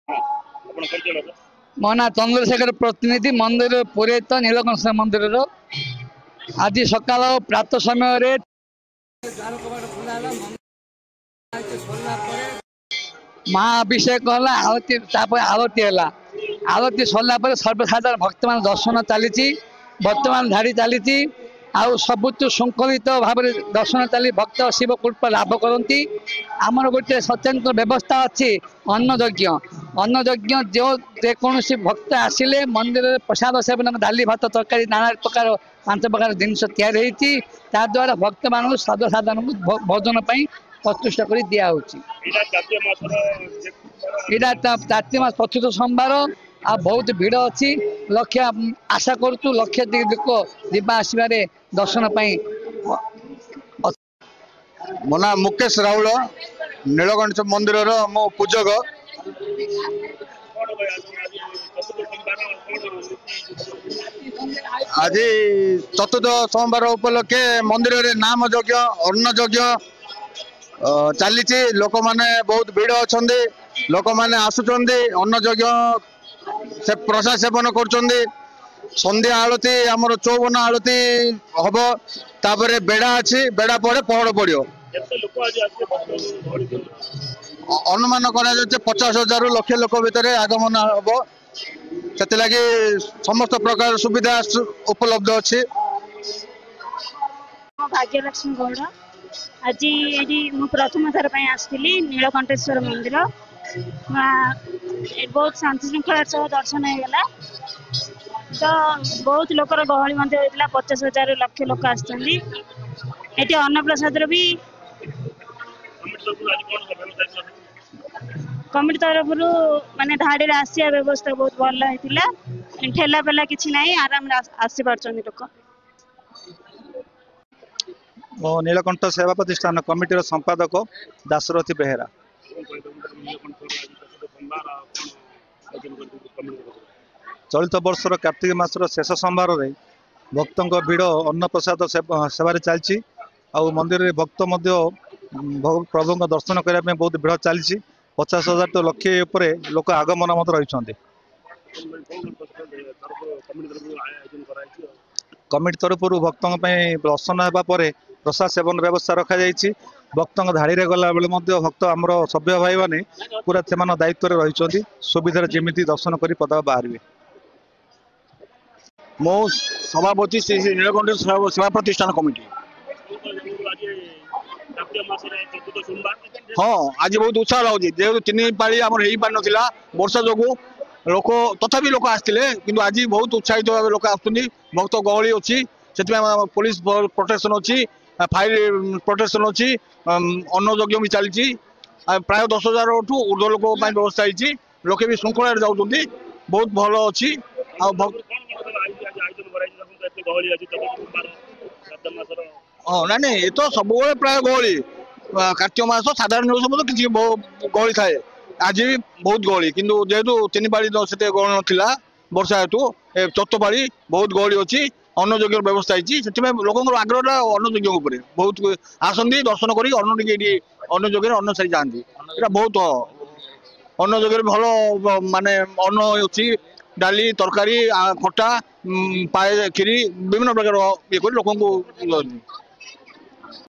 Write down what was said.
मो ना चंद्रशेखर प्रतिनिधि मंदिर पुरोहित नीलकंठ मंदिर आज सकाल प्रातः समय महाअभिषेक है आरती आरती है आरती सरला सर्वसाधारण भक्त मान दर्शन चली बर्तमान धाड़ी चली आउ सबुठ श्रृंखलित भाव दर्शन चली भक्त शिव कृपा लाभ करती आमर गोटे स्वतंत्र व्यवस्था अच्छी अन्न जो जेकोसी भक्त आसिले मंदिर प्रसाद सेवन डाली भात तरकारी नाना प्रकार 5 प्रकार जिनस या द्वारा भक्त मान सर्वसाधारण भोजन प्रतिष्ठा कर दिया कार्तिक मास चतुर्थ सोमवार आ बहुत भीड़ अच्छी लक्ष्य आशा करूँ लक्ष्य लोक जावा आसवे दर्शन मो ना मुकेश राउल नीलकंठ मंदिर मो पूजक आज चतुर्थ सोमवार उपलक्षे मंदिर रे नाम यज्ञ अन्न यज्ञ चली लोक माने बहुत भीड़ अच्छा लोक माने आसुचंदी अन्न यज्ञ से प्रसाद सेवन कर संध्या आलती आमर 54 आलती हम तापर बेड़ा अच्छी बेड़ा पड़े पहड़ पड़ो अनुमान कर 50,000 रु लक्ष लोक भितर आगमन हम से समस्त प्रकार सुविधा उपलब्ध अच्छी। भाग्यलक्ष्मी गौड़ आज ये प्रथम थर आसती नीलकंठेश्वर मंदिर बहुत शांति श्रृंखला सह दर्शन होगा तो बहुत लोकर गहली 50,000 लक्ष लोक आसती अन्नप्रसाद भी कमिटी तरफ माने धाड़ी आसिया व्यवस्था बहुत भल होता ठेला पेला किसी ना आराम आसी पार्छ लोक नीलकंठ सेवा प्रतिष्ठान कमिटीर संपादक दाशरथी बेहेरा चलित वर्षर कार्तिक मासर शेष सोमवार रे भक्तों भीड़ अन्न प्रसाद सेवार चलती आउ मंदिर रे भक्त प्रभु दर्शन करने बहुत भीड़ चली 50,000 तो लक्षे उपरे लोक आगमन रही कमिटी तरफ भक्तों दर्शन होगा प्रसाद सेवन व्यवस्था रखा जाइए भक्तों धाड़ी गला बेले भक्त आमर सभ्य भाई मैंने पूरा से दायित्व रही सुविधा जमी दर्शन कर पदा बाहर मो सभापति श्री नीलकंठ सेवा प्रतिष्ठान कमिटी हाँ आज बहुत उत्साह लगे जेहतु 3 पाली आम हो पार ना वर्षा जो लोक तथापि लोक आसते कि आज बहुत उत्साहित भाव लोक आसुँच भक्त गहली अच्छी से पुलिस प्रोटेक्शन अच्छी फायर प्रोटेक्शन अच्छी अन्न यज्ञ भी चलती प्राय 10,000 ठू ऊर्ध्व लोक व्यवस्था होती लोके भी श्रृंखला जाऊँच बहुत भल अच्छी हाँ ना नहीं ये तो सब प्राय गहली कार्तिक मास साधारण दिवस किसी गहली थाए आज भी बहुत गहली किंतु जेहेतु 3 पाली से गहली ना वर्षा हेतु चतुर्थ पाली बहुत गहली अच्छी अन्न यज्ञ व्यवस्था होती से लोक आग्रह अन्न यज्ञ बहुत आसती दर्शन कर अन्न यज्ञ अन्न सारी जाती बहुत अन्न यज्ञ भल माने अन्न अच्छी डाली तरकारी खटा पाए खीरी विभिन्न प्रकार ये लोक